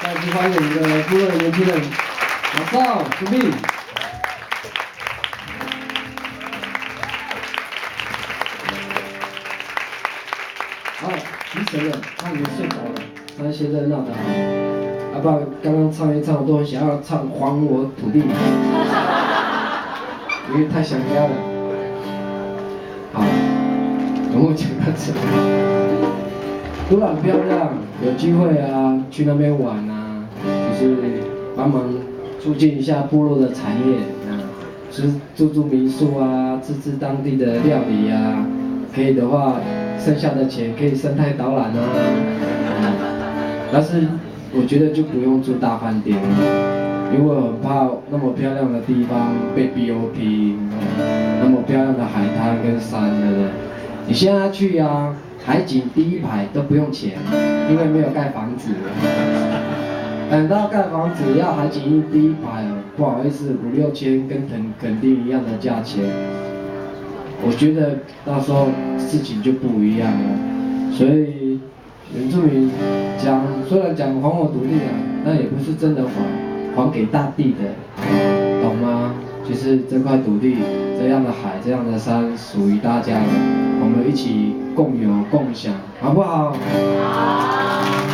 再次欢迎我们的部落的年轻人，马少、朱碧。好，提神了，他已经睡着了，那些热闹的好。阿爸刚刚唱一唱，我都很想要唱还我土地，因为太想家了。好，等我讲到这。土壤漂亮，有机会啊，去那边玩啊，就是帮忙促进一下部落的产业啊，住民宿啊，吃当地的料理啊，可以的话，剩下的钱可以生态导览啊。但是我觉得就不用住大饭店，因为我很怕那么漂亮的地方被 BOT， 那么漂亮的海滩跟山，对不对？你现在去啊。海景第一排都不用钱，因为没有盖房子。等到盖房子要海景第一排，不好意思，5、6千跟垦丁一样的价钱。我觉得到时候事情就不一样了。所以原住民虽然讲还我土地啊，那也不是真的还给大地的，懂吗？就是这块土地、这样的海、这样的山属于大家的，我们一起共有共享，好不好？好，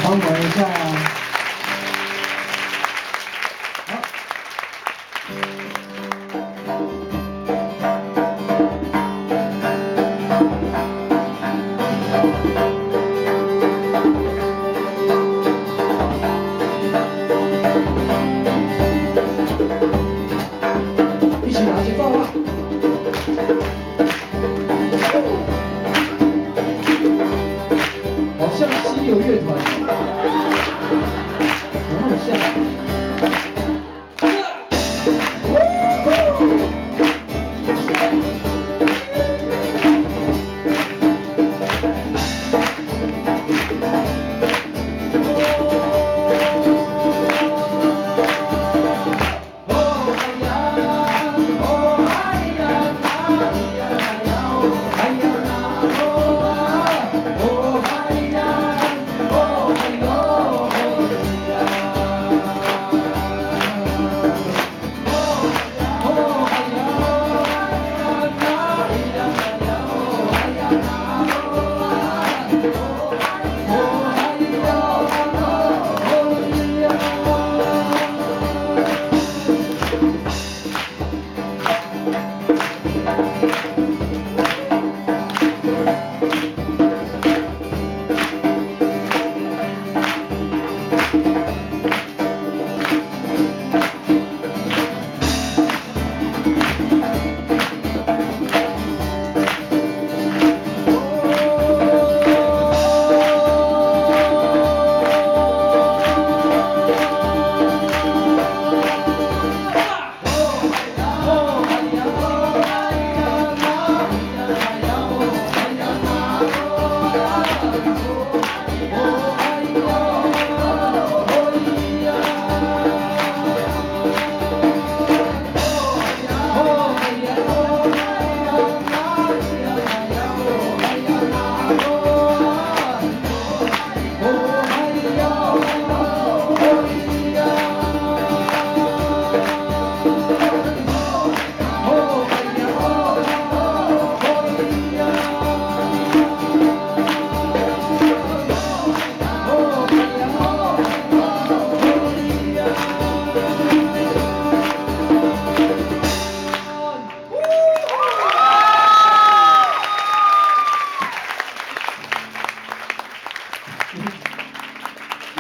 帮忙一下。好。一起拿起放吧。好像西游乐团，很像。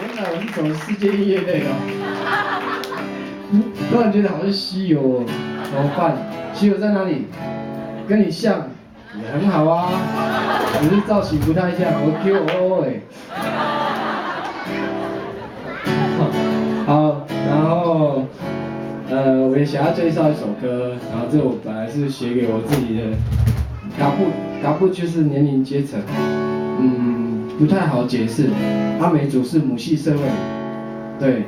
原来我是走世界音乐类的，突然觉得好像西游哦，怎么办？西游在哪里？跟你像，也很好啊，只是造型不太像，我 QO 哎。好，然后我也想要介绍一首歌，然后这我本来是写给我自己的，嘎布就是年龄阶层，不太好解释。阿美族是母系社会，对，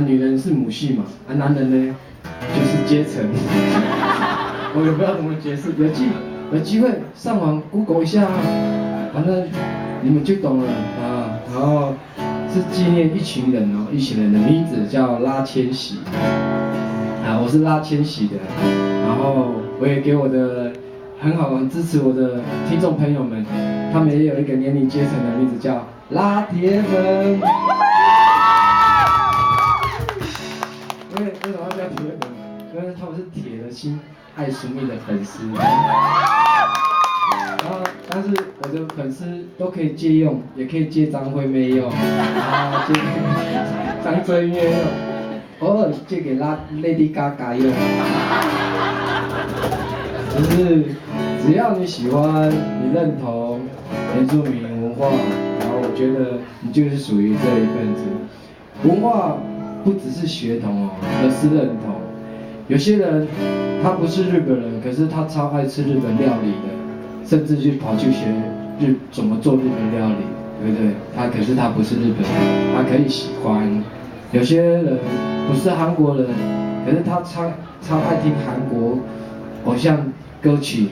女人是母系嘛，男人呢就是阶层。我也不知道怎么解释，有机会上网 Google 一下啊，反正你们就懂了啊。然后是纪念一群人的名字叫拉千禧，我是拉千禧的，然后我也给我的很支持我的听众朋友们，他们也有一个年龄阶层的名字叫拉铁粉。为什么要叫铁粉？因为他们是铁的心爱苏密的粉丝。然后，但是我的粉丝都可以借用，也可以借张惠妹用，借张震岳用，偶尔借给Lady Gaga 用。就是只要你喜欢，你认同原住民文化，然后我觉得你就是属于这一份子。文化不只是血统而是认同。有些人他不是日本人，可是他超爱吃日本料理的，甚至就跑去学怎么做日本料理，对不对？可是他不是日本人，他可以喜欢。有些人不是韩国人，可是他超爱听韩国偶像歌曲，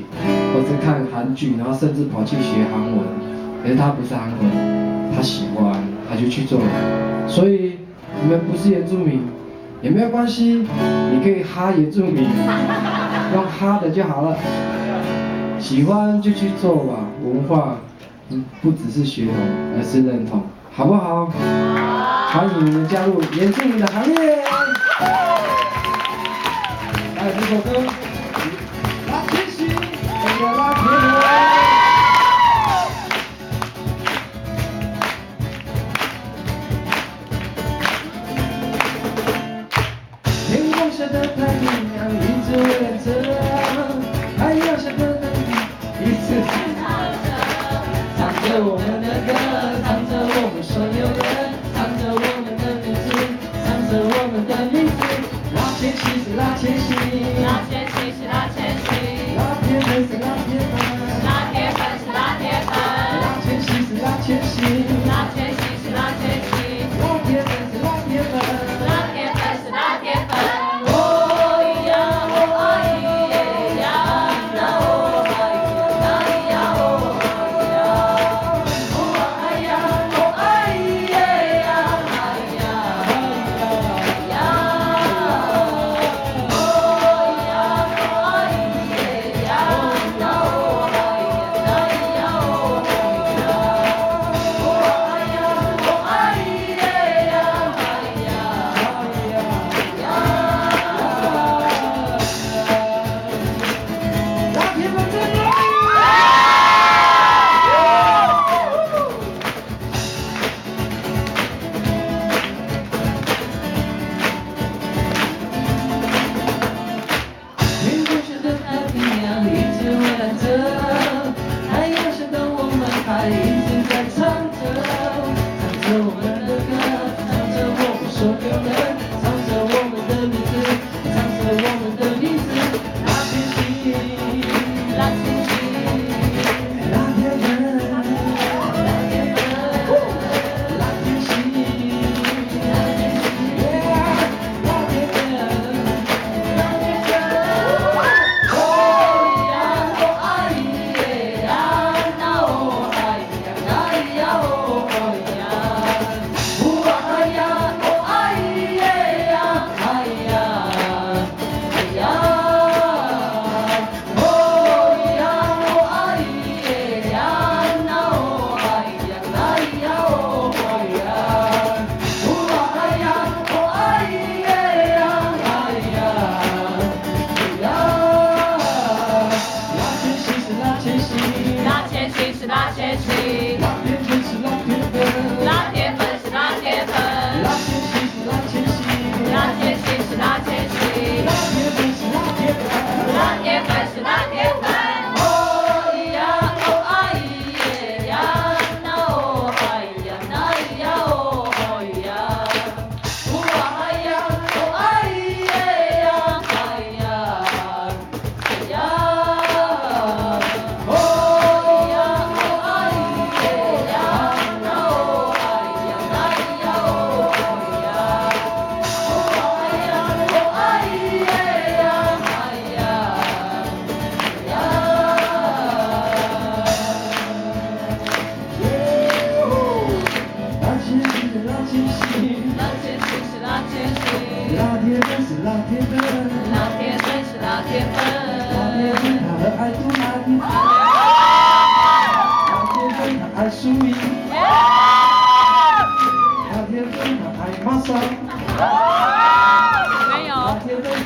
或是看韩剧，然后甚至跑去学韩文，可是他不是韩国人，他喜欢，他就去做了。所以你们不是原住民也没有关系，你可以哈原住民，用哈的就好了。喜欢就去做吧，文化不只是血统，而是认同，好不好？欢迎你们加入原住民的行列。来这首歌，拉千禧，我的拉铁粉。天空下的太平洋一直围绕着，太阳下的能一直唱着我们的歌，唱着我们所有人，唱着我们的名字，唱着我们的名字。拉千禧是拉千禧，拉千禧是拉千禧，拉铁粉是拉铁粉，拉铁粉是拉铁粉，拉千禧是拉千禧，拉千禧是拉千禧，拉铁粉是拉铁粉，拉铁粉是拉铁粉。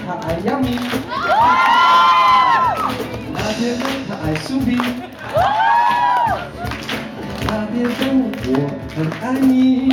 他爱杨幂，那天呢他爱苏萍，那天的我很爱你。